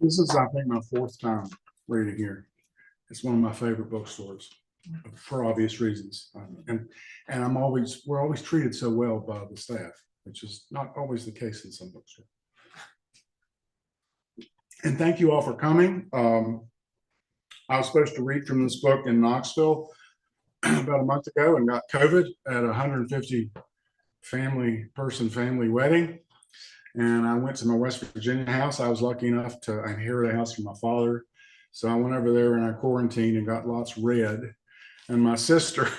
This is, I think, my fourth time reading here. It's one of my favorite bookstores for obvious reasons. And we're always treated so well by the staff, which is not always the case in some bookstores. And thank you all for coming. I was supposed to read from this book in Knoxville about a month ago and got COVID at a 150 family wedding. And I went to my West Virginia house. I was lucky enough to inherit a house from my father. So I went over there and I quarantined and got lots read. And my sister,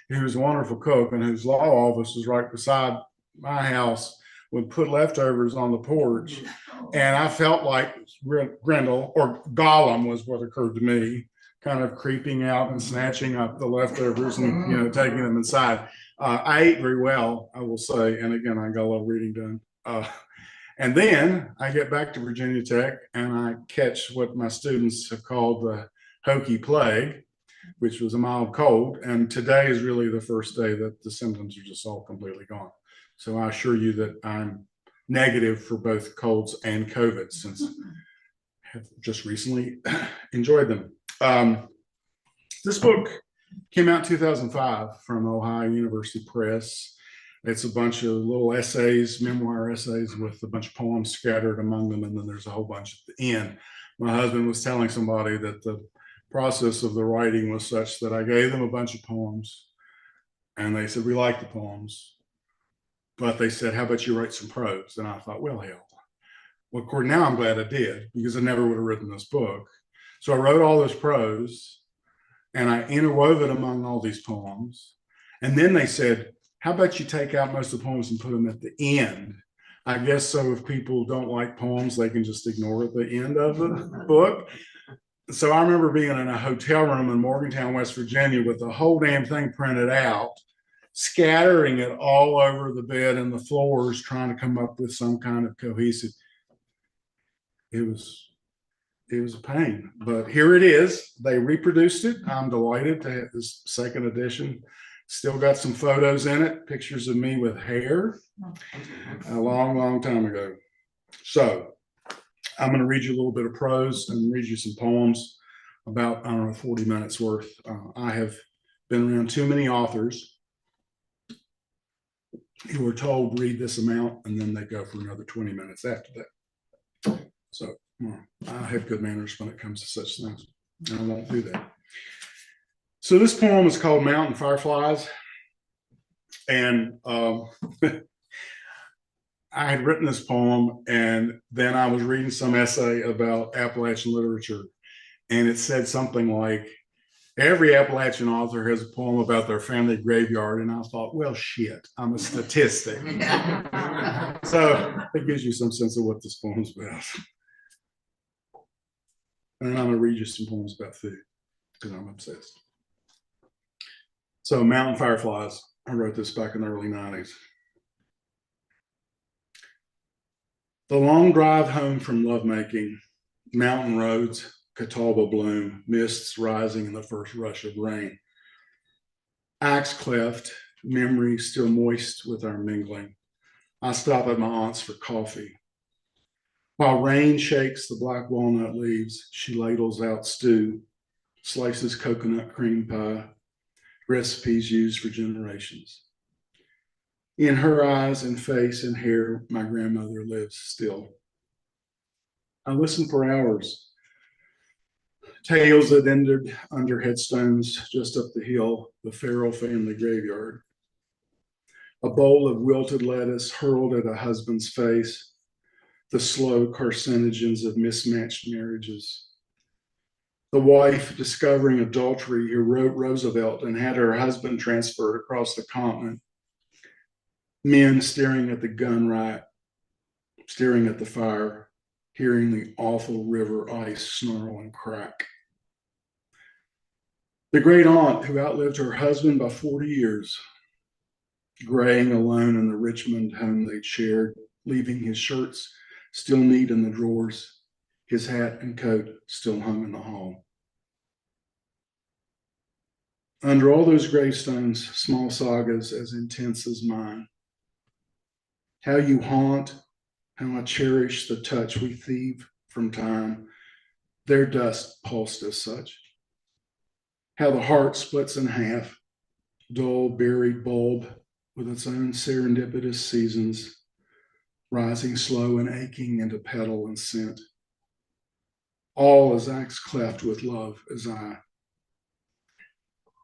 who's a wonderful cook and whose law office was right beside my house, would put leftovers on the porch. And I felt like Grendel, or Gollum was what occurred to me, kind of creeping out and snatching up the leftovers and taking them inside. I ate very well, I will say. And again, I got a lot of reading done. And then I get back to Virginia Tech and I catch what my students have called the hokey plague, which was a mild cold. And today is really the first day that the symptoms are just all completely gone. So I assure you that I'm negative for both colds and COVID since I have just recently enjoyed them. This book came out in 2005 from Ohio University Press. It's a bunch of little essays, memoir essays with a bunch of poems scattered among them. And then there's a whole bunch at the end. My husband was telling somebody that the process of the writing was such that I gave them a bunch of poems and they said, we like the poems. But they said, how about you write some prose? And I thought, well, hell. Well, of course, now I'm glad I did because I never would have written this book. So I wrote all this prose and I interwove it among all these poems. And then they said, how about you take out most of the poems and put them at the end? I guess so if people don't like poems, they can just ignore the end of the book. So I remember being in a hotel room in Morgantown, West Virginia with the whole damn thing printed out, scattering it all over the bed and the floors, trying to come up with some kind of cohesive. It was a pain, but here it is. They reproduced it. I'm delighted to have this second edition. Still got some photos in it, pictures of me with hair a long time ago. So I'm going to read you a little bit of prose and read you some poems, about, I don't know, 40 minutes worth. I have been around too many authors who are told read this amount and then they go for another 20 minutes after that. So I have good manners when it comes to such things, and I won't do that. So this poem is called Mountain Fireflies. And I had written this poem and then I was reading some essay about Appalachian literature. And it said something like, every Appalachian author has a poem about their family graveyard. And I thought, well, shit, I'm a statistic. So it gives you some sense of what this poem is about. And I'm going to read you some poems about food because I'm obsessed. So Mountain Fireflies, I wrote this back in the early 90s. The long drive home from lovemaking, mountain roads, Catawba bloom, mists rising in the first rush of rain. Axe cleft, memory still moist with our mingling. I stop at my aunt's for coffee. While rain shakes the black walnut leaves, she ladles out stew, slices coconut cream pie, recipes used for generations. In her eyes and face and hair, my grandmother lives still. I listen for hours. Tales that ended under headstones just up the hill, the Farrell family graveyard. A bowl of wilted lettuce hurled at a husband's face, the slow carcinogens of mismatched marriages. The wife discovering adultery who wrote Roosevelt and had her husband transferred across the continent. Men staring at the gun rack, staring at the fire, hearing the awful river ice snarl and crack. The great aunt who outlived her husband by 40 years, graying alone in the Richmond home they'd shared, leaving his shirts still neat in the drawers, his hat and coat still hung in the hall. Under all those gravestones, small sagas as intense as mine. How you haunt, how I cherish the touch we thieve from time, their dust pulsed as such. How the heart splits in half, dull buried bulb with its own serendipitous seasons, rising slow and aching into petal and scent. All is axe cleft with love as I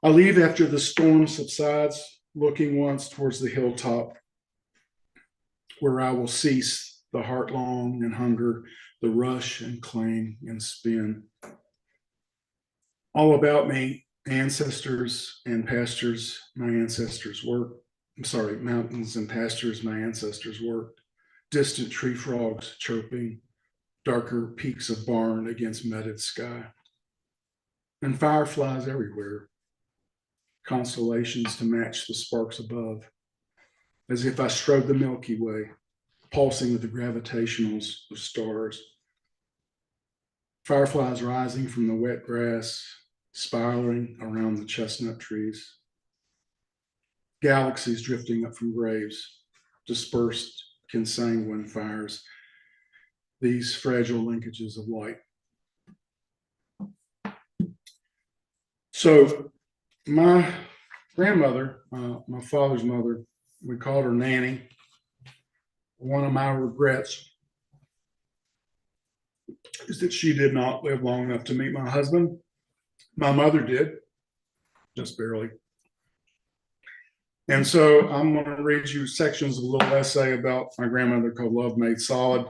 leave after the storm subsides, looking once towards the hilltop, where I will cease the heart long and hunger, the rush and clang and spin. All about me, ancestors and pastures, my ancestors worked. Mountains and pastures, my ancestors worked. Distant tree frogs chirping, darker peaks of barn against mudded sky. And fireflies everywhere, constellations to match the sparks above, as if I strode the Milky Way, pulsing with the gravitationals of stars. Fireflies rising from the wet grass, spiraling around the chestnut trees. Galaxies drifting up from graves, dispersed consanguine fires, these fragile linkages of light. So my grandmother, my father's mother, we called her Nanny. One of my regrets is that she did not live long enough to meet my husband. My mother did, just barely. And so I'm going to read you sections of a little essay about my grandmother called Love Made Solid.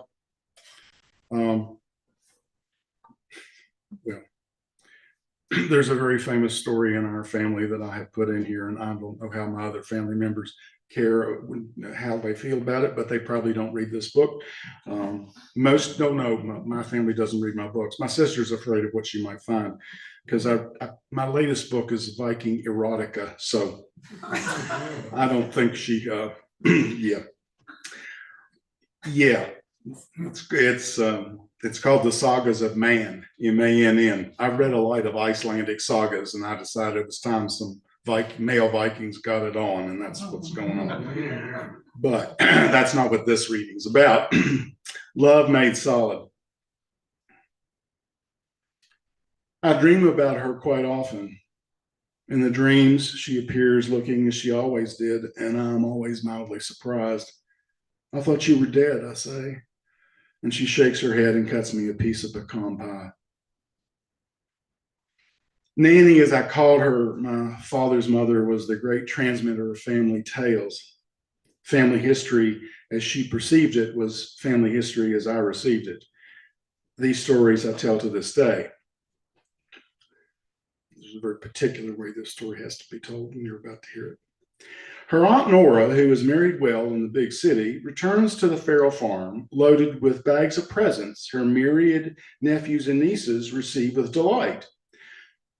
There's a very famous story in our family that I have put in here, and I don't know how my other family members care how they feel about it, but they probably don't read this book. Most don't know. My family doesn't read my books. My sister's afraid of what she might find, because my latest book is Viking erotica, so I don't think she. It's called The Sagas of Mann, M-A-N-N. I've read a lot of Icelandic sagas, and I decided it was time some male Vikings got it on, and that's what's going on. But that's not what this reading's about. Love Made Solid. I dream about her quite often. In the dreams, she appears looking as she always did, and I'm always mildly surprised. I thought you were dead, I say. And she shakes her head and cuts me a piece of pecan pie. Nanny, as I called her, my father's mother, was the great transmitter of family tales. Family history, as she perceived it, was family history as I received it. These stories I tell to this day. There's a very particular way this story has to be told, and you're about to hear it. Her Aunt Nora, who is married well in the big city, returns to the Farrell farm loaded with bags of presents her myriad nephews and nieces receive with delight.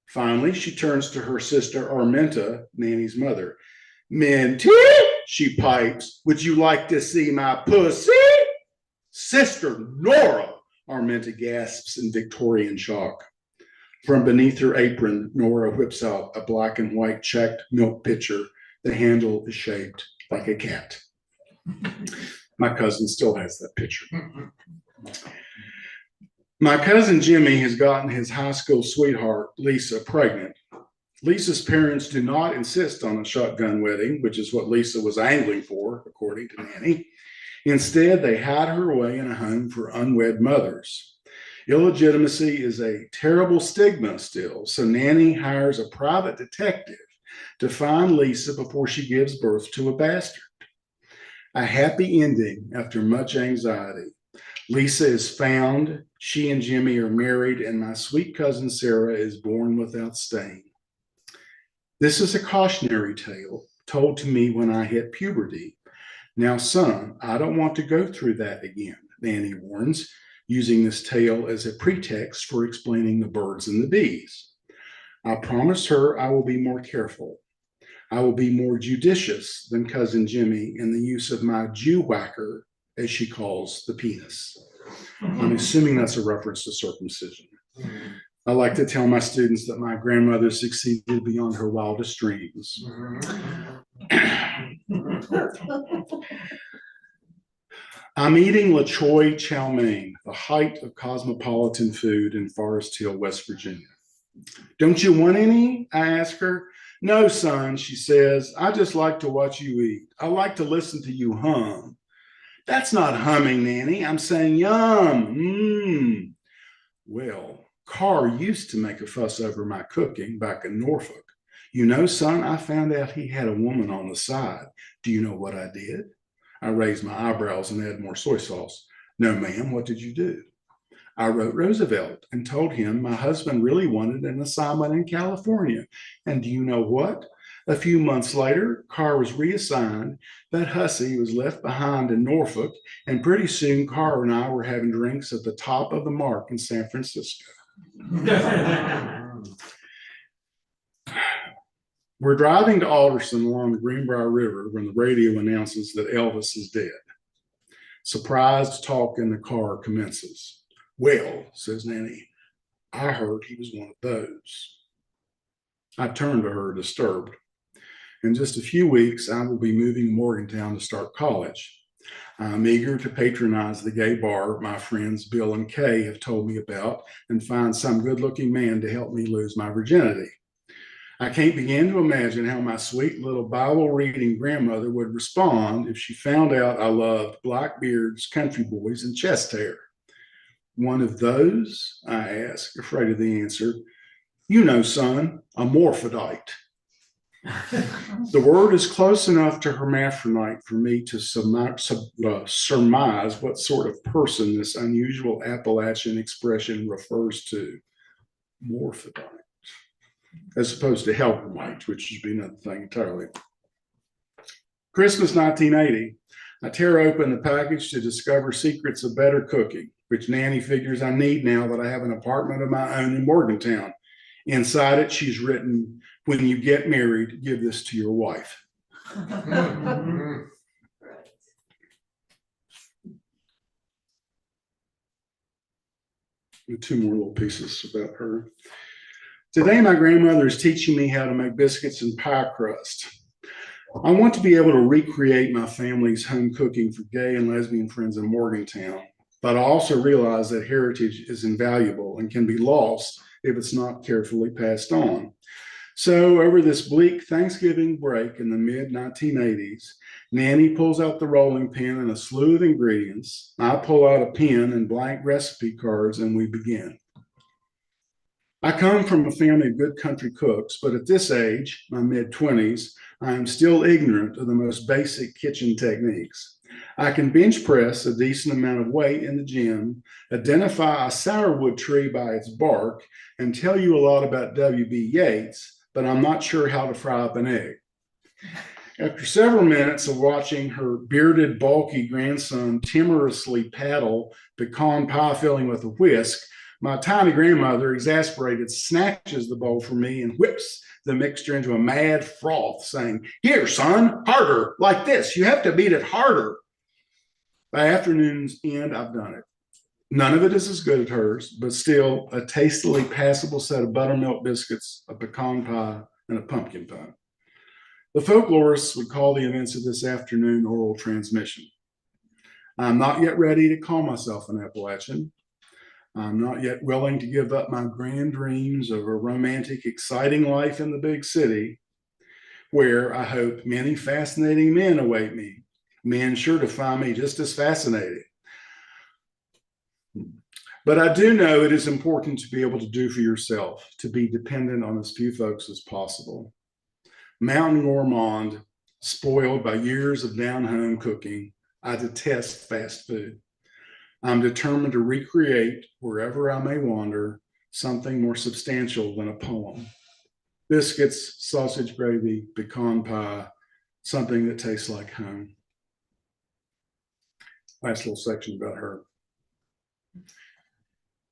Finally, she turns to her sister Arminta, Nanny's mother. Minty, she pipes, would you like to see my pussy? Sister Nora, Arminta gasps in Victorian shock. From beneath her apron, Nora whips out a black and white checked milk pitcher. The handle is shaped like a cat. My cousin still has that picture. My cousin Jimmy has gotten his high school sweetheart, Lisa, pregnant. Lisa's parents do not insist on a shotgun wedding, which is what Lisa was angling for, according to Nanny. Instead, they hide her away in a home for unwed mothers. Illegitimacy is a terrible stigma still, so Nanny hires a private detective to find Lisa before she gives birth to a bastard. A happy ending after much anxiety. Lisa is found, she and Jimmy are married, and my sweet cousin Sarah is born without stain. This is a cautionary tale told to me when I hit puberty. Now, son, I don't want to go through that again, Nanny warns, using this tale as a pretext for explaining the birds and the bees. I promise her I will be more careful. I will be more judicious than cousin Jimmy in the use of my Jew whacker, as she calls the penis. I'm assuming that's a reference to circumcision. I like to tell my students that my grandmother succeeded beyond her wildest dreams. I'm eating La Choy chow mein, the height of cosmopolitan food in Forest Hill, West Virginia. Don't you want any? I ask her. No, son, she says. I just like to watch you eat. I like to listen to you hum. That's not humming, Nanny. I'm saying yum. Mmm. Well, Carr used to make a fuss over my cooking back in Norfolk. You know, son, I found out he had a woman on the side. Do you know what I did? I raised my eyebrows and added more soy sauce. No, ma'am, what did you do? I wrote Roosevelt and told him my husband really wanted an assignment in California. And do you know what? A few months later, Carr was reassigned. That hussy was left behind in Norfolk, and pretty soon Carr and I were having drinks at the top of the mark in San Francisco. We're driving to Alderson along the Greenbrier River when the radio announces that Elvis is dead. Surprised talk in the car commences. Well, says Nanny, I heard he was one of those. I turned to her, disturbed. In just a few weeks, I will be moving to Morgantown to start college. I'm eager to patronize the gay bar my friends Bill and Kay have told me about and find some good-looking man to help me lose my virginity. I can't begin to imagine how my sweet little Bible-reading grandmother would respond if she found out I loved blackbeards, country boys, and chest hair. One of those? I asked, afraid of the answer. You know, son, a morphodite. The word is close enough to hermaphrodite for me to surmise what sort of person this unusual Appalachian expression refers to. Morphodite. As opposed to helpermite, which should be another thing entirely. Christmas 1980, I tear open the package to discover secrets of better cooking, which Nanny figures I need now that I have an apartment of my own in Morgantown. Inside it, she's written, when you get married, give this to your wife. And two more little pieces about her. Today, my grandmother is teaching me how to make biscuits and pie crust. I want to be able to recreate my family's home cooking for gay and lesbian friends in Morgantown, but I also realize that heritage is invaluable and can be lost if it's not carefully passed on. So over this bleak Thanksgiving break in the mid-1980s, Nanny pulls out the rolling pin and a slew of ingredients. I pull out a pen and blank recipe cards, and we begin. I come from a family of good country cooks, but at this age, my mid-20s, I am still ignorant of the most basic kitchen techniques. I can bench press a decent amount of weight in the gym, identify a sourwood tree by its bark, and tell you a lot about W.B. Yeats, but I'm not sure how to fry up an egg. After several minutes of watching her bearded, bulky grandson timorously paddle pecan pie filling with a whisk, my tiny grandmother, exasperated, snatches the bowl from me and whips the mixture into a mad froth, saying, "Here, son, harder, like this. You have to beat it harder." By afternoon's end, I've done it. None of it is as good as hers, but still a tastily passable set of buttermilk biscuits, a pecan pie, and a pumpkin pie. The folklorists would call the events of this afternoon oral transmission. I'm not yet ready to call myself an Appalachian. I'm not yet willing to give up my grand dreams of a romantic, exciting life in the big city, where I hope many fascinating men await me, men sure to find me just as fascinating. But I do know it is important to be able to do for yourself, to be dependent on as few folks as possible. Mountain gourmand, spoiled by years of down-home cooking, I detest fast food. I'm determined to recreate, wherever I may wander, something more substantial than a poem. Biscuits, sausage gravy, pecan pie, something that tastes like home. Last little section about her.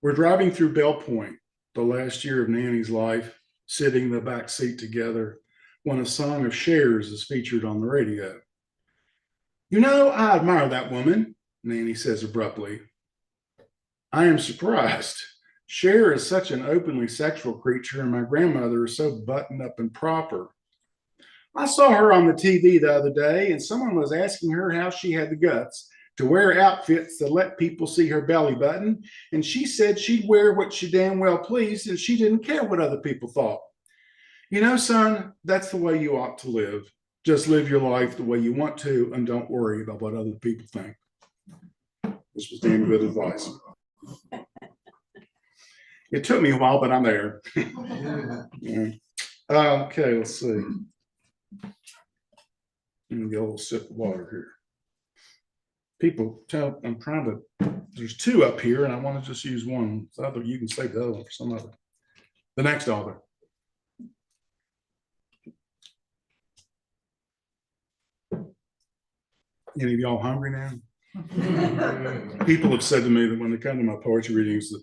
We're driving through Bell Point, the last year of Nanny's life, sitting in the back seat together, when a song of Cher's is featured on the radio. You know, I admire that woman, Nanny says abruptly. I am surprised. Cher is such an openly sexual creature, and my grandmother is so buttoned up and proper. I saw her on the TV the other day, and someone was asking her how she had the guts to wear outfits that let people see her belly button, and she said she'd wear what she damn well pleased and she didn't care what other people thought. You know, son, that's the way you ought to live. Just live your life the way you want to and don't worry about what other people think. This was damn good advice. It took me a while, but I'm there. Yeah. Okay, let's see. Let me get a little sip of water here. People tell, I'm trying to, there's two up here and I want to just use one. So other, you can save the other one for some other. The next author. Any of y'all hungry now? People have said to me that when they come to my poetry readings that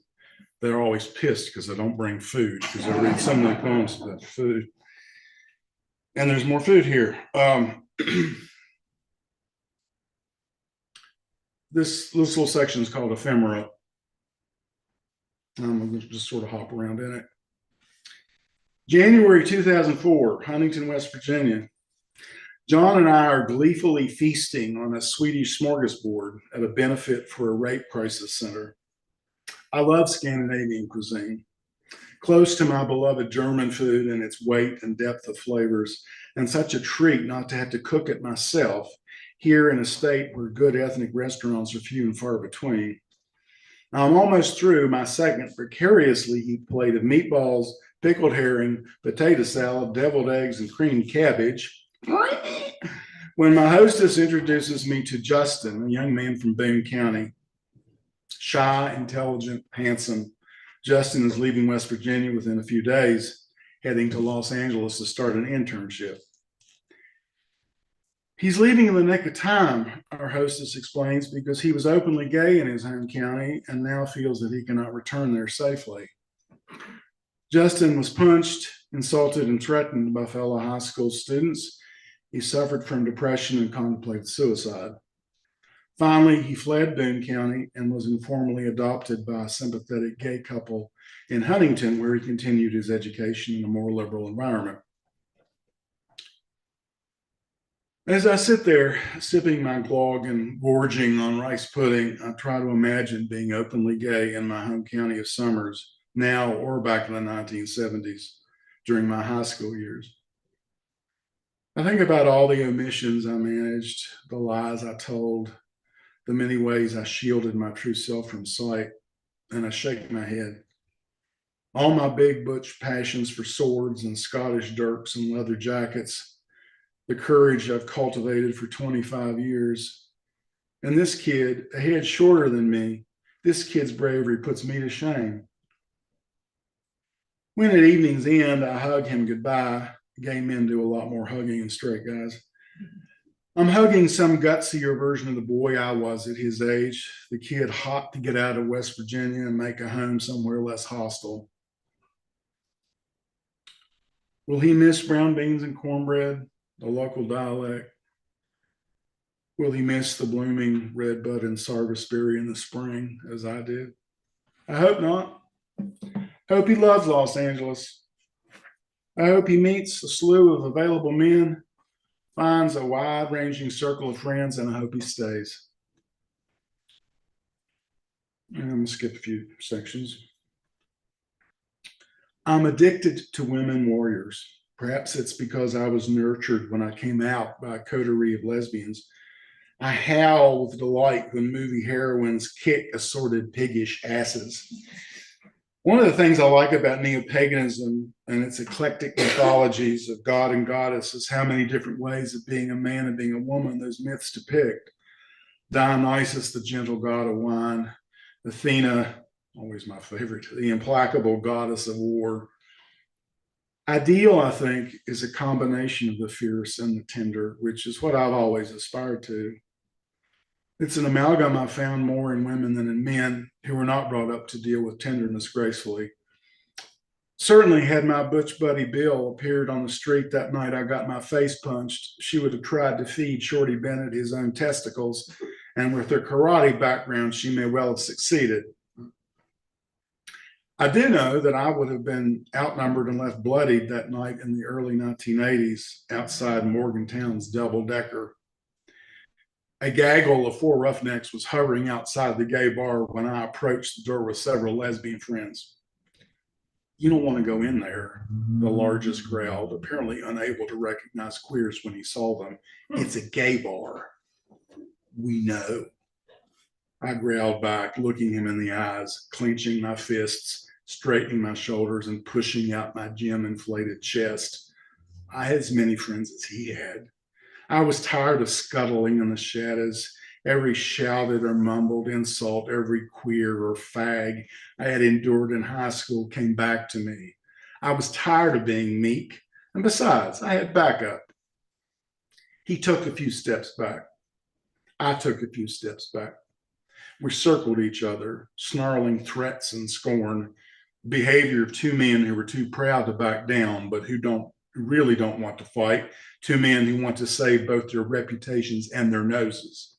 they're always pissed because I don't bring food, because I read so many poems about food. And there's more food here. This little section is called Ephemera. I'm going to just sort of hop around in it. January 2004, Huntington, West Virginia. John and I are gleefully feasting on a Swedish smorgasbord at a benefit for a rape crisis center. I love Scandinavian cuisine, close to my beloved German food in its weight and depth of flavors, and such a treat not to have to cook it myself here in a state where good ethnic restaurants are few and far between. Now, I'm almost through my second precariously heaped plate of meatballs, pickled herring, potato salad, deviled eggs, and creamed cabbage, when my hostess introduces me to Justin, a young man from Boone County. Shy, intelligent, handsome. Justin is leaving West Virginia within a few days, heading to Los Angeles to start an internship. He's leaving in the nick of time, our hostess explains, because he was openly gay in his home county and now feels that he cannot return there safely. Justin was punched, insulted, and threatened by fellow high school students. He suffered from depression and contemplated suicide. Finally, he fled Boone County and was informally adopted by a sympathetic gay couple in Huntington, where he continued his education in a more liberal environment. As I sit there sipping my glog and gorging on rice pudding, I try to imagine being openly gay in my home county of Summers, now or back in the 1970s, during my high school years. I think about all the omissions I managed, the lies I told, the many ways I shielded my true self from sight, and I shake my head. All my big butch passions for swords and Scottish dirks and leather jackets, the courage I've cultivated for 25 years. And this kid, a head shorter than me, this kid's bravery puts me to shame. When at evening's end, I hug him goodbye. Gay men do a lot more hugging than straight guys. I'm hugging some gutsier version of the boy I was at his age, the kid hot to get out of West Virginia and make a home somewhere less hostile. Will he miss brown beans and cornbread, the local dialect? Will he miss the blooming red bud and sarvisberry in the spring, as I did? I hope not. Hope he loves Los Angeles. I hope he meets a slew of available men, finds a wide-ranging circle of friends, and I hope he stays. And I'm going to skip a few sections. I'm addicted to women warriors. Perhaps it's because I was nurtured when I came out by a coterie of lesbians. I howl with delight when movie heroines kick assorted piggish asses. One of the things I like about neo-paganism and its eclectic mythologies of God and goddess is how many different ways of being a man and being a woman those myths depict. Dionysus, the gentle god of wine, Athena, always my favorite, the implacable goddess of war. Ideal, I think, is a combination of the fierce and the tender, which is what I've always aspired to. It's an amalgam I found more in women than in men who were not brought up to deal with tenderness gracefully. Certainly, had my butch buddy Bill appeared on the street that night I got my face punched, she would have tried to feed Shorty Bennett his own testicles, and with her karate background, she may well have succeeded. I do know that I would have been outnumbered and left bloodied that night in the early 1980s outside Morgantown's double-decker. A gaggle of 4 roughnecks was hovering outside the gay bar when I approached the door with several lesbian friends. You don't want to go in there, the largest growled, apparently unable to recognize queers when he saw them. It's a gay bar. We know. I growled back, looking him in the eyes, clenching my fists, straightening my shoulders, and pushing out my gem-inflated chest. I had as many friends as he had. I was tired of scuttling in the shadows. Every shouted or mumbled insult, every queer or fag I had endured in high school came back to me. I was tired of being meek, and besides, I had backup. He took a few steps back. I took a few steps back. We circled each other, snarling threats and scorn, behavior of 2 men who were too proud to back down, but who really don't want to fight, 2 men who want to save both their reputations and their noses.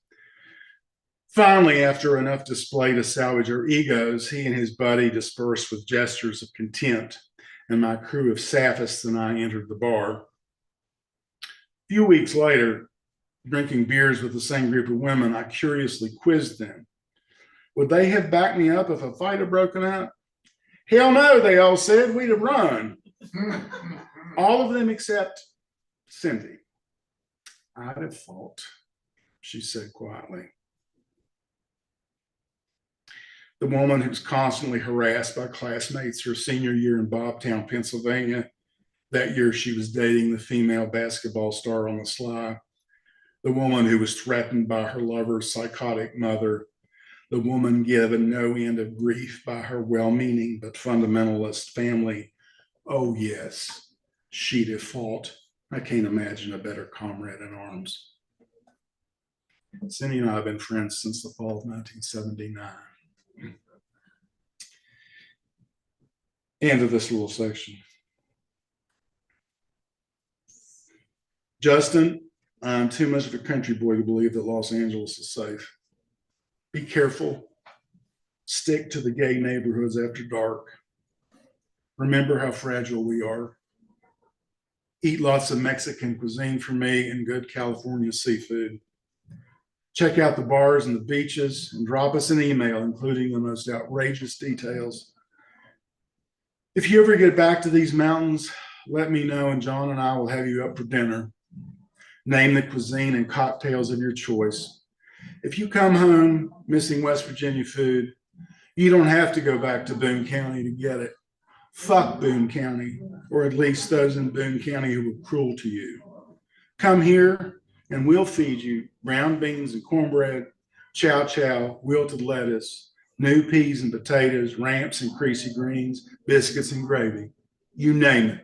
Finally, after enough display to salvage our egos, he and his buddy dispersed with gestures of contempt, and my crew of saphists and I entered the bar. A few weeks later, drinking beers with the same group of women, I curiously quizzed them. Would they have backed me up if a fight had broken out? Hell no, they all said. We'd have run. All of them except Cindy. I'd have fought, she said quietly. The woman who was constantly harassed by classmates her senior year in Bobtown, Pennsylvania. That year she was dating the female basketball star on the sly. The woman who was threatened by her lover's psychotic mother. The woman given no end of grief by her well-meaning but fundamentalist family. Oh yes, she'd have fought. I can't imagine a better comrade in arms. Cindy and I have been friends since the fall of 1979. End of this little section. Justin, I'm too much of a country boy to believe that Los Angeles is safe. Be careful. Stick to the gay neighborhoods after dark. Remember how fragile we are. Eat lots of Mexican cuisine for me and good California seafood. Check out the bars and the beaches and drop us an email, including the most outrageous details. If you ever get back to these mountains, let me know and John and I will have you up for dinner. Name the cuisine and cocktails of your choice. If you come home missing West Virginia food, you don't have to go back to Boone County to get it. Fuck Boone County, or at least those in Boone County who were cruel to you. Come here and we'll feed you brown beans and cornbread, chow chow, wilted lettuce, new peas and potatoes, ramps and creasy greens, biscuits and gravy. You name it.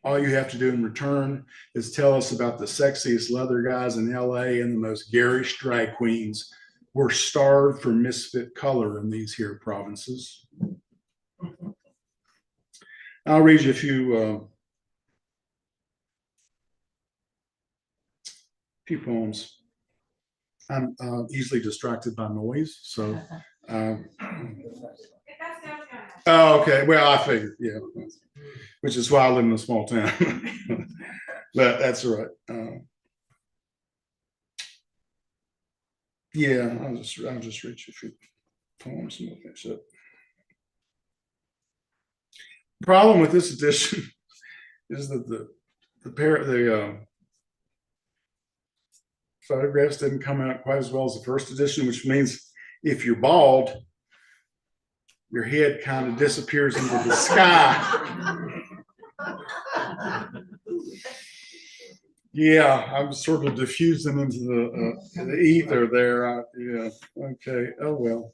All you have to do in return is tell us about the sexiest leather guys in LA and the most garish drag queens. We're starved for misfit color in these here provinces. I'll read you a few poems. I'm easily distracted by noise, so. Oh, okay. Well, I figured, yeah. Which is why I live in a small town. But that's all right. Yeah, I'll just read you a few poems and we'll finish up. The problem with this edition is that the photographs didn't come out quite as well as the first edition, which means if you're bald, your head kind of disappears into the sky. Yeah, I'm sort of diffusing into the ether there. Yeah, okay. Oh, well.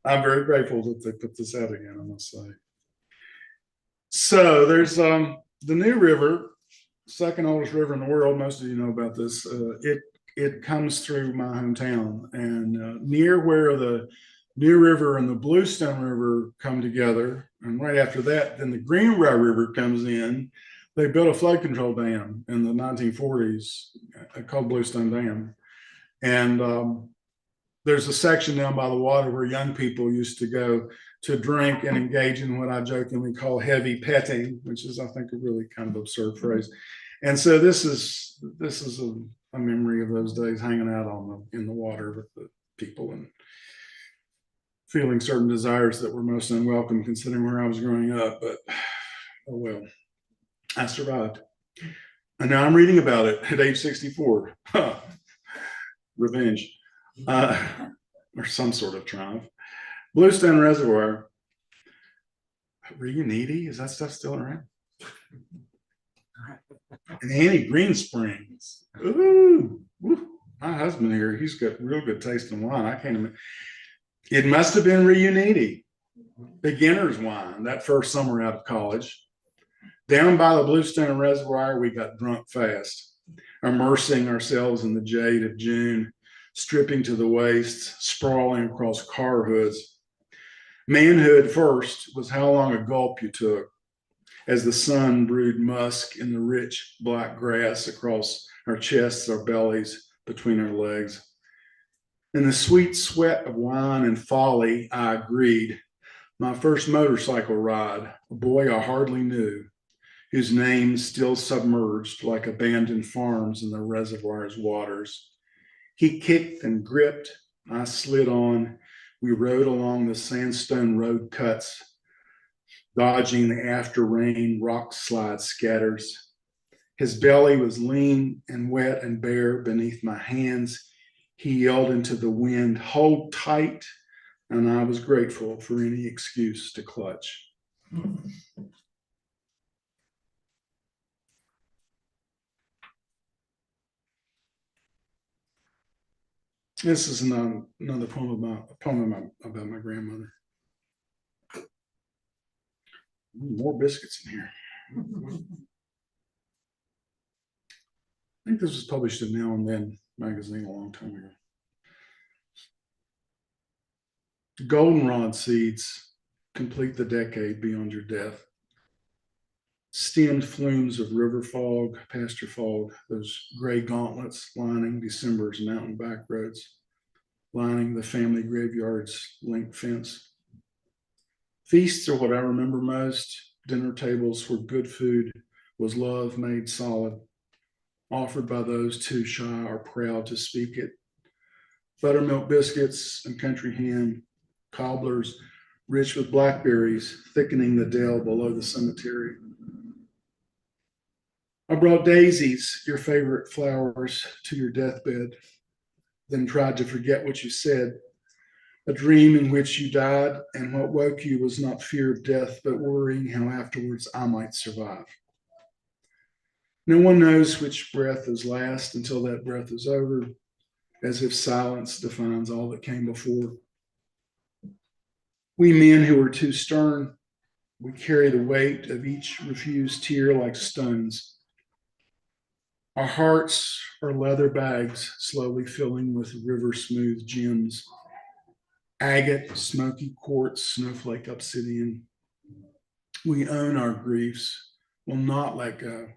I'm very grateful that they put this out again, I must say. So there's the New River, second oldest river in the world. Most of you know about this. It comes through my hometown, and near where the New River and the Bluestone River come together, and right after that, then the Greenbrier River comes in. They built a flood control dam in the 1940s called Bluestone Dam, and there's a section down by the water where young people used to go to drink and engage in what I jokingly call heavy petting, which is, I think, a really kind of absurd phrase. And so this is a memory of those days hanging out in the water with the people and feeling certain desires that were most unwelcome considering where I was growing up. But oh well, I survived. And now I'm reading about it at age 64. Revenge. Or some sort of triumph. Bluestone Reservoir. Reuniti? Is that stuff still around? And Annie Green Springs. Ooh, my husband here, he's got real good taste in wine. I can't imagine. It must have been Reuniti, beginner's wine, that first summer out of college. Down by the Bluestone Reservoir, we got drunk fast, immersing ourselves in the jade of June, stripping to the waist, sprawling across car hoods. Manhood first was how long a gulp you took as the sun brewed musk in the rich black grass across our chests, our bellies, between our legs. In the sweet sweat of wine and folly, I agreed. My first motorcycle ride, a boy I hardly knew, whose name still submerged like abandoned farms in the reservoir's waters. He kicked and gripped. I slid on. We rode along the sandstone road cuts, dodging the after rain rock slide scatters. His belly was lean and wet and bare beneath my hands. He yelled into the wind, "Hold tight," and I was grateful for any excuse to clutch. This is another poem about my grandmother. More biscuits in here. I think this was published in Now and Then magazine a long time ago. Goldenrod seeds complete the decade beyond your death. Stemmed flumes of river fog, pasture fog, those gray gauntlets lining December's mountain back roads, lining the family graveyard's link fence. Feasts are what I remember most. Dinner tables where good food was love made solid, offered by those too shy or proud to speak it. Buttermilk biscuits and country ham, cobblers rich with blackberries, thickening the dell below the cemetery. I brought daisies, your favorite flowers, to your deathbed, then tried to forget what you said. A dream in which you died, and what woke you was not fear of death, but worrying how afterwards I might survive. No one knows which breath is last until that breath is over, as if silence defines all that came before. We men who are too stern, we carry the weight of each refused tear like stones. Our hearts are leather bags slowly filling with river-smooth gems. Agate, smoky quartz, snowflake obsidian. We own our griefs, will not let go.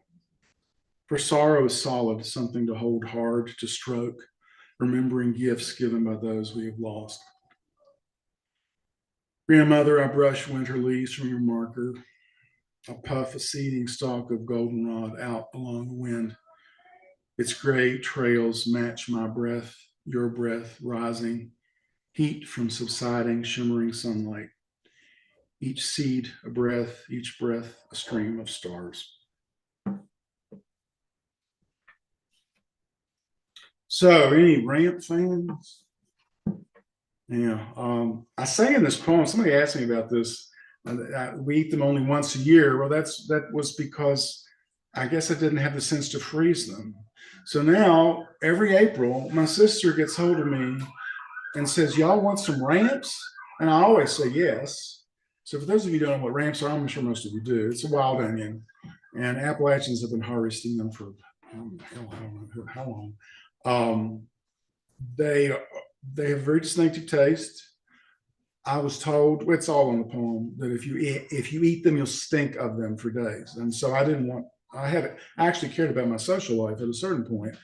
For sorrow is solid, something to hold hard, to stroke, remembering gifts given by those we have lost. Grandmother, I brush winter leaves from your marker. I puff a seeding stalk of goldenrod out along the wind. Its gray trails match my breath, your breath rising, heat from subsiding, shimmering sunlight. Each seed a breath, each breath a stream of stars. So, any Ramp fans? Yeah, I say in this poem, somebody asked me about this. We eat them only once a year. Well, that was because I guess I didn't have the sense to freeze them. So now, every April, my sister gets hold of me and says, "Y'all want some ramps?" And I always say yes. So for those of you who don't know what ramps are, I'm sure most of you do. It's a wild onion, and Appalachians have been harvesting them for I don't know how long. They have very distinctive taste. I was told, it's all in the poem, that if you eat them, you'll stink of them for days. And so I actually cared about my social life at a certain point.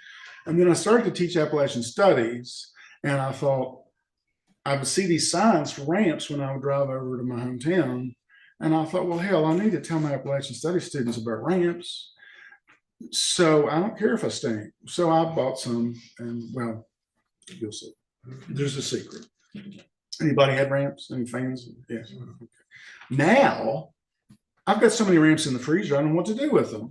And then I started to teach Appalachian studies, and I thought I would see these signs for ramps when I would drive over to my hometown. And I thought, well, hell, I need to tell my Appalachian studies students about ramps. So I don't care if I stink. So I bought some, and well, you'll see. There's a secret. Anybody had ramps? Any fans? Yes. Okay. Now I've got so many ramps in the freezer, I don't know what to do with them.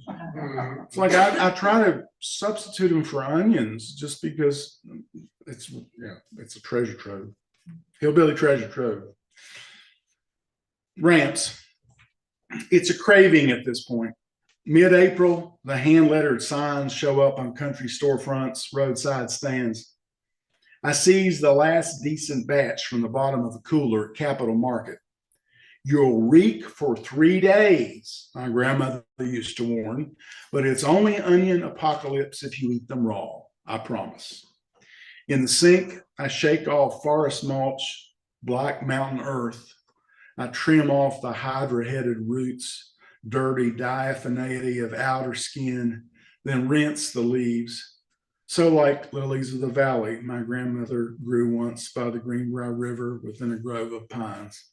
It's like I try to substitute them for onions just because it's a treasure trove. Hillbilly treasure trove. Ramps. It's a craving at this point. Mid-April, the hand-lettered signs show up on country storefronts, roadside stands. I seize the last decent batch from the bottom of a cooler at Capitol Market. You'll reek for 3 days, my grandmother used to warn, but it's only onion apocalypse if you eat them raw, I promise. In the sink, I shake off forest mulch, black mountain earth. I trim off the hydra-headed roots, dirty diaphanity of outer skin, then rinse the leaves. So like lilies of the valley, my grandmother grew once by the Greenbrier River within a grove of pines.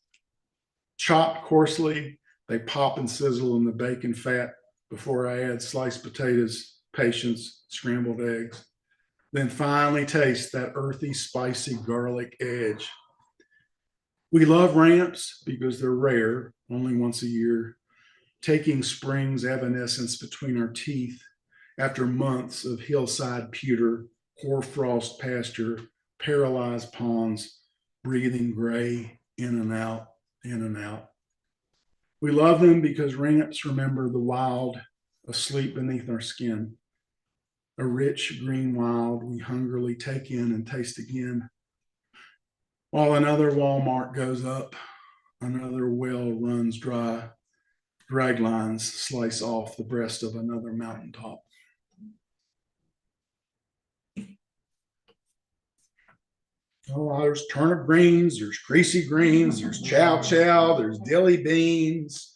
Chopped coarsely, they pop and sizzle in the bacon fat before I add sliced potatoes, patience, scrambled eggs. Then finally taste that earthy, spicy garlic edge. We love ramps because they're rare, only once a year, taking spring's evanescence between our teeth after months of hillside pewter, hoarfrost pasture, paralyzed ponds, breathing gray in and out, in and out. We love them because ramps remember the wild asleep beneath our skin. A rich green wild we hungrily take in and taste again. While another Walmart goes up, another well runs dry, drag lines slice off the breast of another mountaintop. Oh, there's turnip greens, there's greasy greens, there's chow chow, there's dilly beans.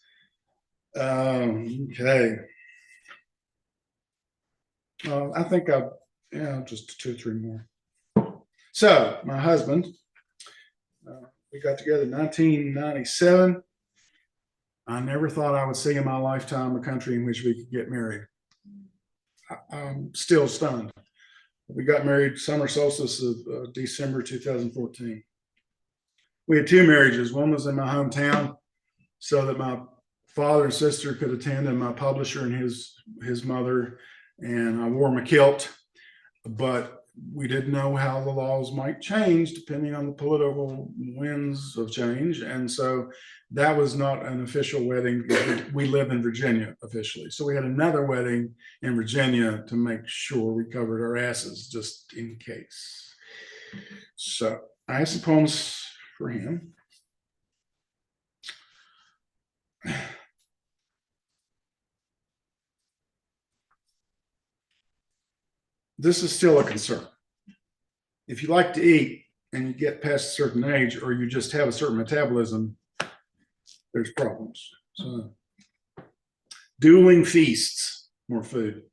Okay. I think just 2 or 3 more. So my husband, we got together in 1997. I never thought I would see in my lifetime a country in which we could get married. I'm still stunned. We got married summer solstice of December 2014. We had 2 marriages. One was in my hometown so that my father and sister could attend, and my publisher and his mother, and I wore my kilt, but we didn't know how the laws might change depending on the political winds of change. And so that was not an official wedding. We live in Virginia officially. So we had another wedding in Virginia to make sure we covered our asses just in case. So I have some poems for him. This is still a concern. If you like to eat and you get past a certain age, or you just have a certain metabolism, there's problems. So, dueling feasts, more food.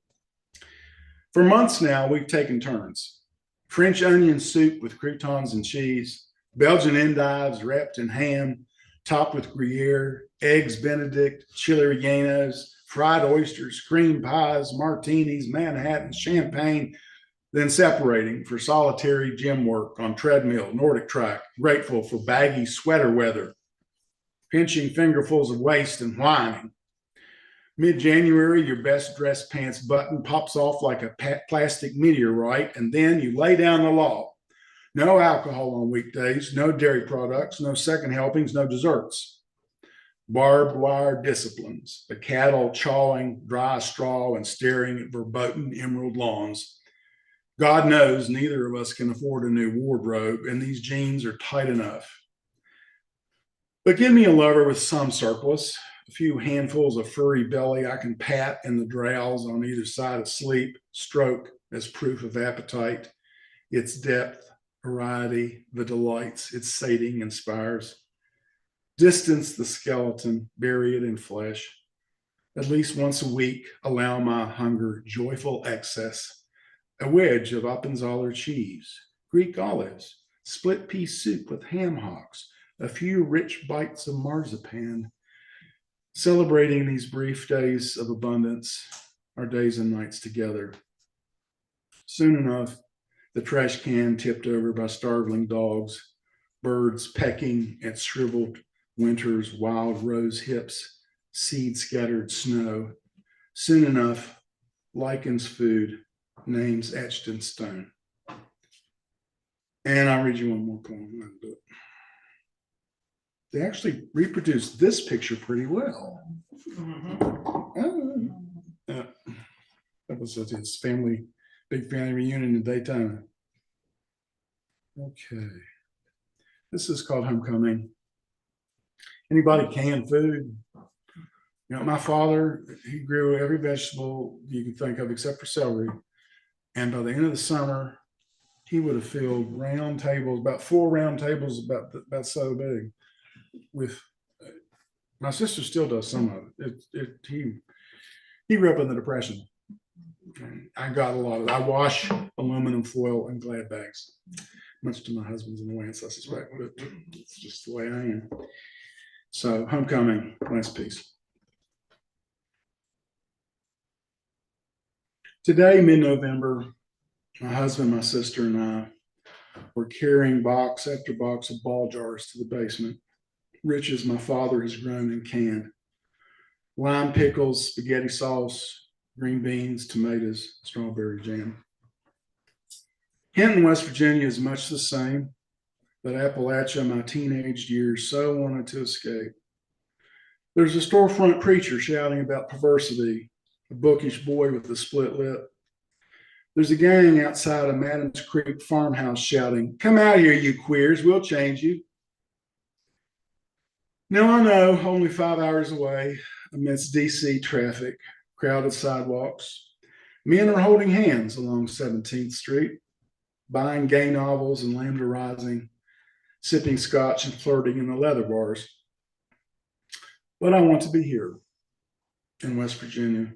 For months now, we've taken turns. French onion soup with croutons and cheese, Belgian endives wrapped in ham, topped with Gruyere, eggs Benedict, chili rellenos, fried oysters, cream pies, martinis, Manhattan, champagne, then separating for solitary gym work on treadmill, Nordic track, grateful for baggy sweater weather, pinching fingerfuls of waist and whining. Mid-January, your best dressed pants button pops off like a plastic meteorite, and then you lay down the law. No alcohol on weekdays, no dairy products, no second helpings, no desserts. Barbed wire disciplines, the cattle chawing dry straw and staring at verboten emerald lawns. God knows neither of us can afford a new wardrobe, and these jeans are tight enough. But give me a lover with some surplus, a few handfuls of furry belly I can pat in the drowse on either side of sleep, stroke as proof of appetite, its depth, variety, the delights its sating inspires. Distance the skeleton, bury it in flesh. At least once a week, allow my hunger joyful excess. A wedge of Appenzeller cheese, Greek olives, split pea soup with ham hocks, a few rich bites of marzipan. Celebrating these brief days of abundance, our days and nights together. Soon enough, the trash can tipped over by starveling dogs, birds pecking at shriveled winter's wild rose hips, seed scattered snow. Soon enough, lichens food, names etched in stone. And I'll read you one more poem. They actually reproduced this picture pretty well. That was his family, big family reunion in Daytona. Okay. This is called Homecoming. Anybody can food? You know, my father, he grew every vegetable you can think of except for celery. And by the end of the summer, he would have filled round tables, about 4 round tables, about so big. With my sister still does some of it. He grew up in the Depression. And I got a lot of it. I wash aluminum foil in glad bags, much to my husband's annoyance, I suspect, but it's just the way I am. So, Homecoming, last piece. Today, mid-November, my husband, my sister, and I were carrying box after box of ball jars to the basement, riches my father has grown and canned. Lime pickles, spaghetti sauce, green beans, tomatoes, strawberry jam. Hinton, West Virginia is much the same, but Appalachia, my teenage years, so wanted to escape. There's a storefront preacher shouting about perversity, a bookish boy with a split lip. There's a gang outside a Madden's Creek farmhouse shouting, "Come out here, you queers, we'll change you." Now I know, only 5 hours away, amidst DC traffic, crowded sidewalks, men are holding hands along 17th Street, buying gay novels and Lambda Rising, sipping scotch and flirting in the leather bars. But I want to be here in West Virginia,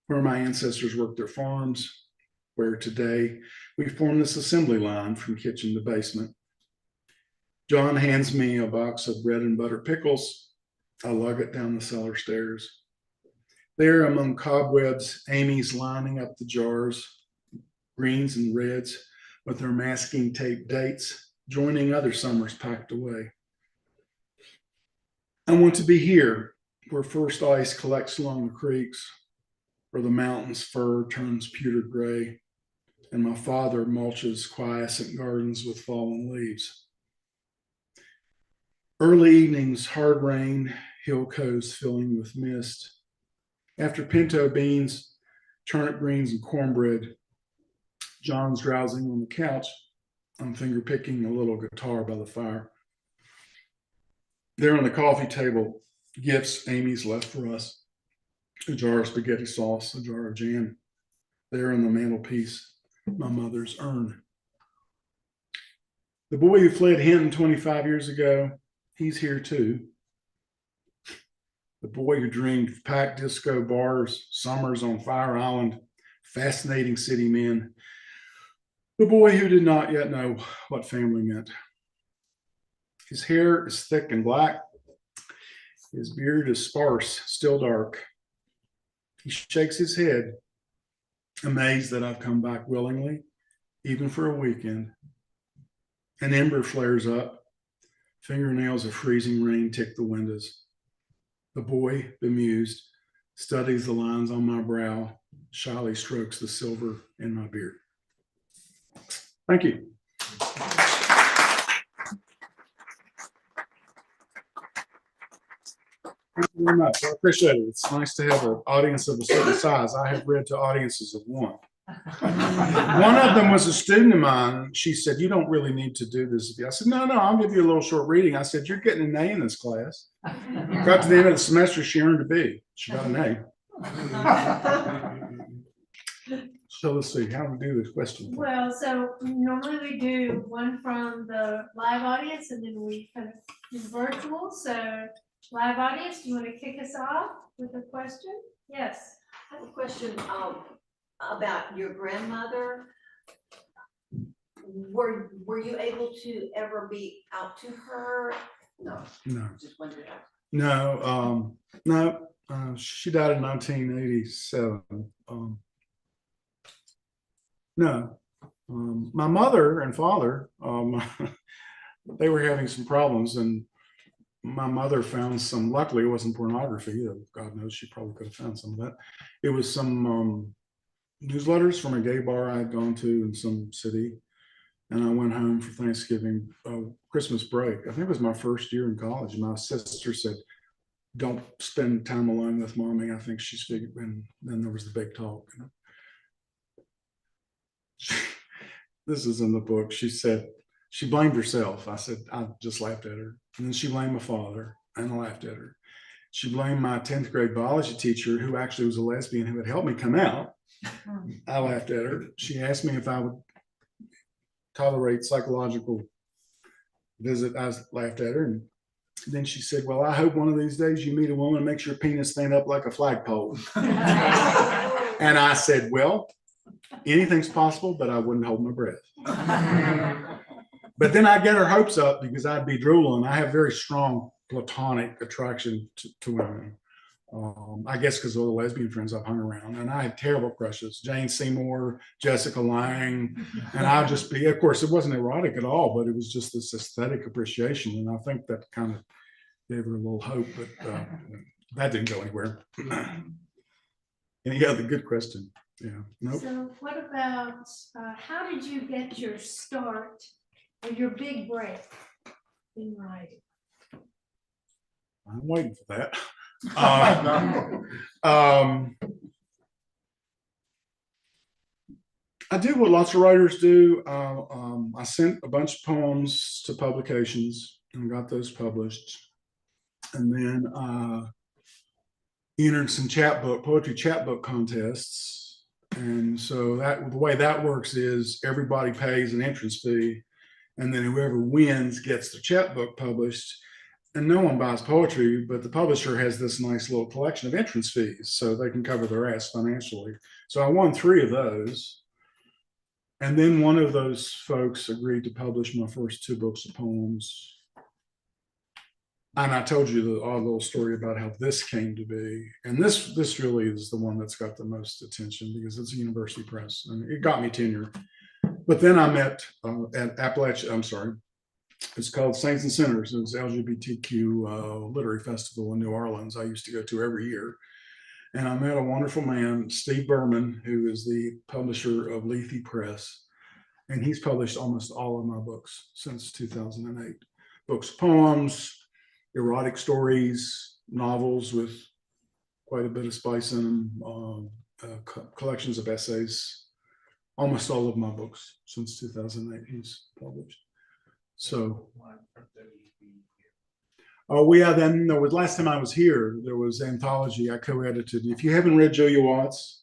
where my ancestors worked their farms, where today we form this assembly line from kitchen to basement. John hands me a box of bread and butter pickles. I lug it down the cellar stairs. There, among cobwebs, Amy's lining up the jars, greens and reds, with their masking tape dates, joining other summers packed away. I want to be here, where first ice collects along the creeks, where the mountain's fur turns pewter gray, and my father mulches quiescent gardens with fallen leaves. Early evenings, hard rain, hill coves filling with mist. After pinto beans, turnip greens, and cornbread, John's drowsing on the couch. I'm finger picking a little guitar by the fire. There on the coffee table, gifts Amy's left for us. A jar of spaghetti sauce, a jar of jam. There on the mantelpiece, my mother's urn. The boy who fled Hinton 25 years ago, he's here too. The boy who dreamed of packed disco bars, summers on Fire Island, fascinating city men. The boy who did not yet know what family meant. His hair is thick and black. His beard is sparse, still dark. He shakes his head, amazed that I've come back willingly, even for a weekend. An ember flares up. Fingernails of freezing rain tick the windows. The boy, bemused, studies the lines on my brow, shyly strokes the silver in my beard. Thank you. Thank you very much. I appreciate it. It's nice to have an audience of a certain size. I have read to audiences of one. One of them was a student of mine. She said, "You don't really need to do this." I said, No, I'll give you a little short reading. I said, "You're getting an A in this class." Got to the end of the semester, she earned a B. She got an A. So let's see, how do we do this question? Well, so normally we do one from the live audience and then we kind of do virtual. So live audience, do you want to kick us off with a question? Yes. I have a question about your grandmother. Were you able to ever be out to her? No. No. Just wondered. No. She died in 1987. No, my mother and father, they were having some problems, and my mother found some. Luckily, it wasn't pornography. God knows she probably could have found some of that. It was some newsletters from a gay bar I had gone to in some city, and I went home for Thanksgiving, Christmas break. I think it was my first year in college. My sister said, "Don't spend time alone with mommy. I think she's big." And then there was the big talk. This is in the book. She said she blamed herself. I said I just laughed at her, and then she blamed my father, and I laughed at her. She blamed my 10th grade biology teacher, who actually was a lesbian who had helped me come out. I laughed at her. She asked me if I would tolerate psychological visit. I laughed at her, and then she said, "Well, I hope one of these days you meet a woman and makes your penis stand up like a flagpole." And I said, "Well, anything's possible, but I wouldn't hold my breath." But then I'd get her hopes up because I'd be drooling. I have very strong platonic attraction to women. I guess because of all the lesbian friends I've hung around, and I had terrible crushes: Jane Seymour, Jessica Lange, and I'd just be. Of course, it wasn't erotic at all, but it was just this aesthetic appreciation, and I think that kind of gave her a little hope. But that didn't go anywhere. Any other good question? Yeah. Nope. So what about, how did you get your start or your big break in writing? I'm waiting for that. I do what lots of writers do. I sent a bunch of poems to publications and got those published. And then entered some poetry chapbook contests. And so that the way that works is everybody pays an entrance fee, and then whoever wins gets the chapbook published. And no one buys poetry, but the publisher has this nice little collection of entrance fees, so they can cover their ass financially. So I won 3 of those. And then one of those folks agreed to publish my first 2 books of poems. And I told you the odd little story about how this came to be. And this really is the one that's got the most attention because it's a university press and it got me tenure. But then I met at Appalachia, it's called Saints and Sinners. It was LGBTQ literary festival in New Orleans I used to go to every year. And I met a wonderful man, Steve Berman, who is the publisher of Lethe Press. And he's published almost all of my books since 2008. Books, poems, erotic stories, novels with quite a bit of spice in them, collections of essays. Almost all of my books since 2008 he's published. So, then there was last time I was here, there was anthology I co-edited. If you haven't read Julia Watts,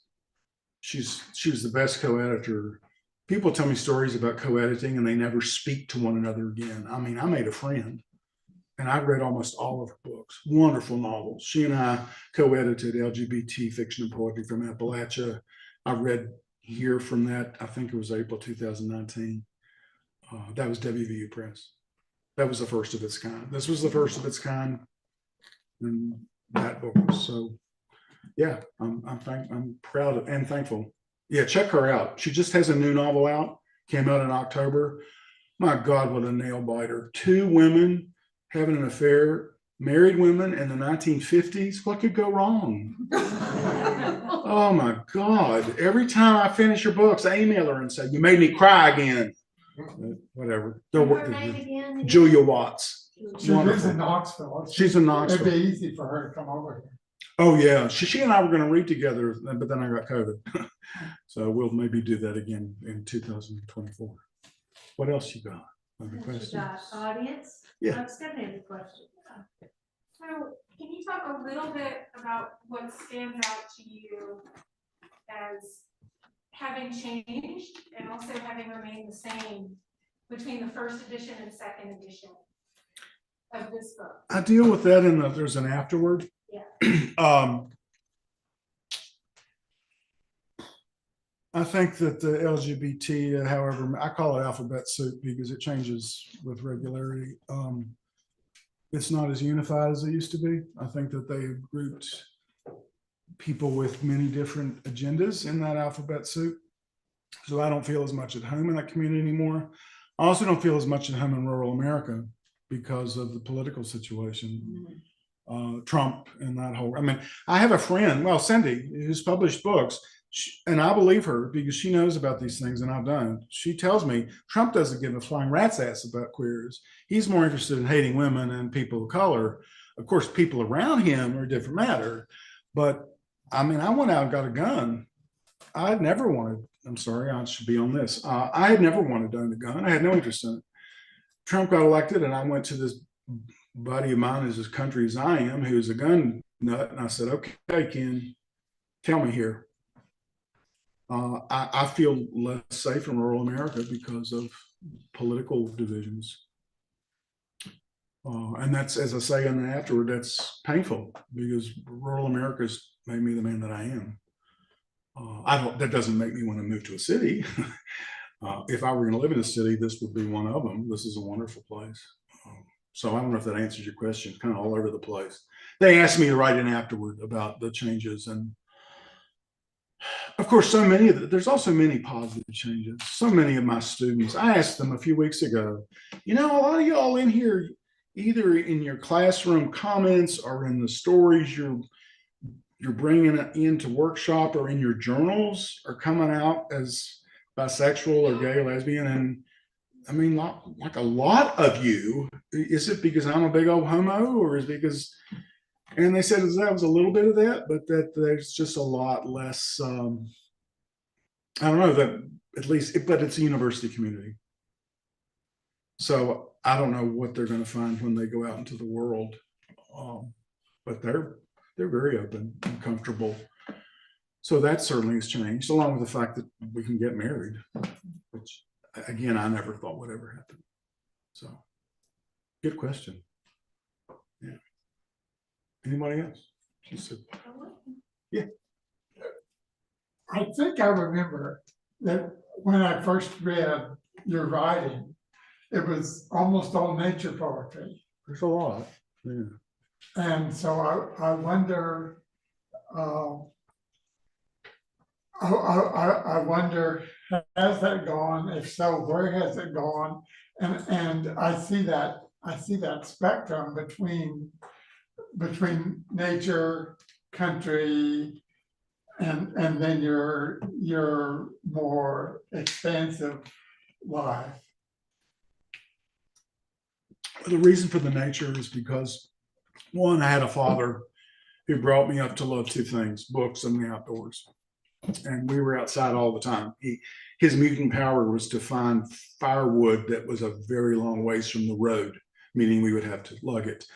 she was the best co-editor. People tell me stories about co-editing and they never speak to one another again. I mean, I made a friend and I read almost all of her books, wonderful novels. She and I co-edited LGBT Fiction and Poetry from Appalachia. I read here from that, I think it was April 2019. That was WVU Press. That was the first of its kind. This was the first of its kind in that book. So yeah, I'm proud of, and thankful. Yeah, check her out. She just has a new novel out, came out in October. My God, what a nail biter. 2 women having an affair, married women in the 1950s. What could go wrong? Oh my God. Every time I finish her books, I email her and say, "You made me cry again." Whatever. Her name again? Julia Watts. She lives in Knoxville. She's in It'd Knoxville. be easy for her to come over here. Oh yeah, she and I were going to read together, but then I got COVID. So we'll maybe do that again in 2024. What else you got? Other You questions? got audience? Yeah. Let's get into the question. So can you talk a little bit about what stands out to you as having changed and also having remained the same between the first edition and second edition of this book? I deal with that in there's an afterword. Yeah. I think that the LGBT, however, I call it alphabet soup because it changes with regularity. It's not as unified as it used to be. I think that they grouped people with many different agendas in that alphabet soup. So I don't feel as much at home in that community anymore. I also don't feel as much at home in rural America because of the political situation. Trump and that whole, I mean, I have a friend, well, Cindy, who's published books, and I believe her because she knows about these things and I've done. She tells me Trump doesn't give a flying rat's ass about queers. He's more interested in hating women and people of color. Of course, people around him are a different matter. But I mean, I went out and got a gun. I'd never wanted, I'm sorry, I should be on this. I had never wanted to own a gun. I had no interest in it. Trump got elected and I went to this buddy of mine who's as country as I am, who's a gun nut. And I said, okay, Ken, tell me here. I feel less safe in rural America because of political divisions. And that's, as I say in the afterward, that's painful because rural America's made me the man that I am. That doesn't make me want to move to a city. If I were going to live in a city, this would be one of them. This is a wonderful place. So I don't know if that answers your question. Kind of all over the place. They asked me to write in afterward about the changes, and of course, there's also many positive changes. So many of my students, I asked them a few weeks ago, you know, a lot of y'all in here, either in your classroom comments or in the stories you're bringing it into workshop or in your journals are coming out as bisexual or gay or lesbian. And I mean, like a lot of you, is it because I'm a big old homo, or is it because, and they said that was a little bit of that, but that there's just a lot less, I don't know, that at least, but it's a university community. So I don't know what they're going to find when they go out into the world. But they're very open and comfortable. So that certainly has changed, along with the fact that we can get married, which again, I never thought would ever happen. So good question. Yeah. Anybody else? She said, yeah. I think I remember that when I first read your writing, it was almost all nature poetry. There's a lot. Yeah. And so I wonder, I wonder, has that gone? If so, where has it gone? And I see that spectrum between nature, country, and then your more expansive life. The reason for the nature is because, one, I had a father who brought me up to love two things: books and the outdoors. And we were outside all the time. His mutant power was to find firewood that was a very long ways from the road, meaning we would have to lug it.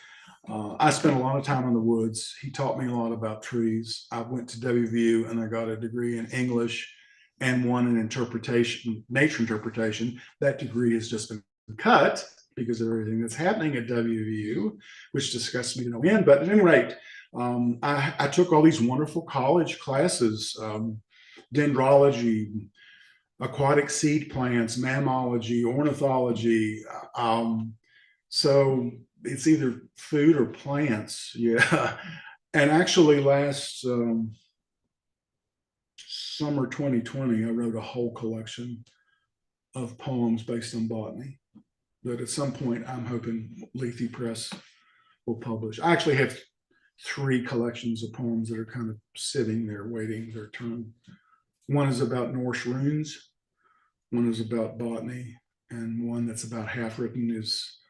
I spent a lot of time in the woods. He taught me a lot about trees. I went to WVU and I got a degree in English and one in interpretation, nature interpretation. That degree has just been cut because of everything that's happening at WVU, which disgusts me to no end. But at any rate, I took all these wonderful college classes, dendrology, aquatic seed plants, mammalogy, ornithology. So it's either food or plants. Yeah. And actually last summer 2020, I wrote a whole collection of poems based on botany that at some point I'm hoping Lethe Press will publish. I actually have 3 collections of poems that are kind of sitting there waiting their turn. One is about Norse runes, one is about botany, and one that's about half written is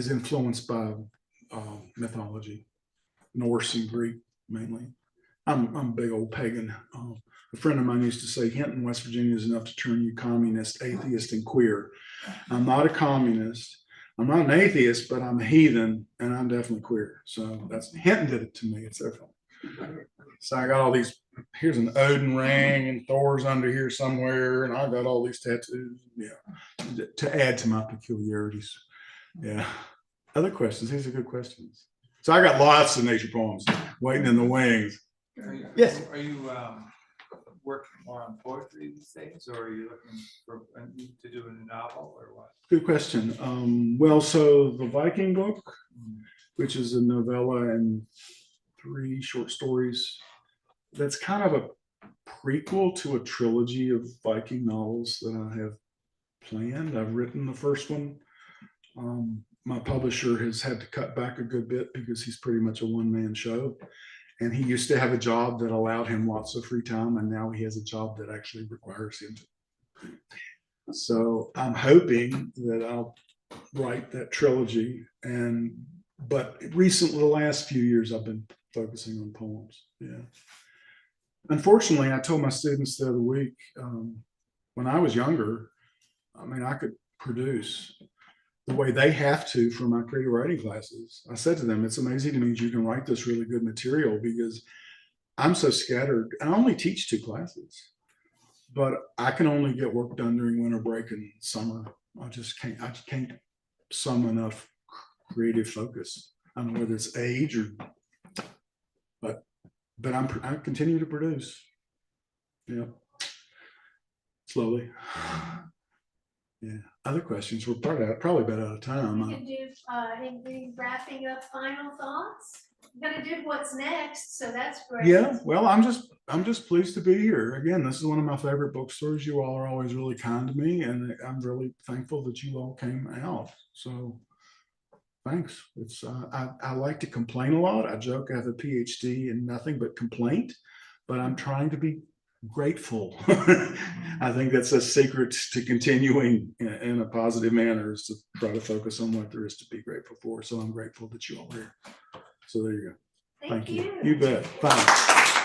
influenced by mythology, Norse and Greek mainly. I'm a big old pagan. A friend of mine used to say, Hinton, West Virginia is enough to turn you communist, atheist, and queer. I'm not a communist. I'm not an atheist, but I'm a heathen, and I'm definitely queer. So that's, Hinton did it to me. It's their fault. So I got all these, here's an Odin ring, and Thor's under here somewhere, and I got all these tattoos, yeah, to add to my peculiarities. Yeah. Other questions? These are good questions. So I got lots of nature poems waiting in the wings. Yes. Are you working more on poetry these days, or are you looking to do a novel, or what? Good question. Well, so the Viking book, which is a novella and 3 short stories. That's kind of a prequel to a trilogy of Viking novels that I have planned. I've written the first one. My publisher has had to cut back a good bit because he's pretty much a one-man show. And he used to have a job that allowed him lots of free time, and now he has a job that actually requires him to. So I'm hoping that I'll write that trilogy. But recently, the last few years, I've been focusing on poems. Yeah. Unfortunately, I told my students the other week, when I was younger, I mean, I could produce the way they have to for my creative writing classes. I said to them, it's amazing to me that you can write this really good material because I'm so scattered. I only teach 2 classes, but I can only get work done during winter break and summer. I just can't sum enough creative focus. I don't know whether it's age or, but I continue to produce. Yeah. Slowly. Yeah. Other questions? We're probably about out of time. We can do, any wrapping up final thoughts. We're gonna do what's next, so that's great. Yeah, well, I'm just pleased to be here. Again, this is one of my favorite bookstores. You all are always really kind to me, and I'm really thankful that you all came out. So thanks. It's I like to complain a lot. I joke I have a PhD in nothing but complaint, but I'm trying to be grateful. I think that's a secret to continuing in a positive manner, is to try to focus on what there is to be grateful for. So I'm grateful that you all are here. So there you go. Thank you. You bet. Thanks.